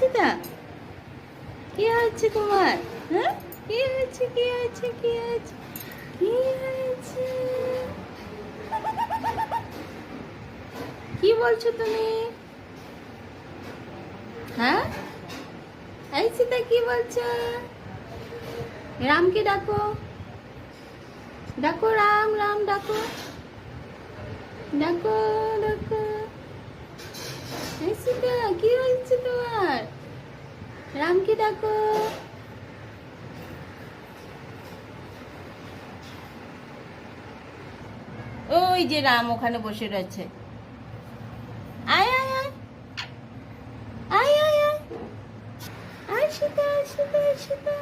সীতা, কি হচ্ছে তোমার? হ্যাঁ, কি হয়েছে, কি হয়েছে, কি হয়েছে, কি হয়েছে? কি বলছো তুমি? হ্যাঁ, এই সীতা কি বলছো? রামকে ডাকো, ডাকো রাম, রাম ডাকো, ডাকো, ডাকো। এই সীতা, কি হয়েছে তোমার? রামকে ডাকো। ওই যে রাম ওখানে বসে রয়েছে। আয় আয় আয়, আয় আয় আয়, আয় সীতা, সীতা, সীতা।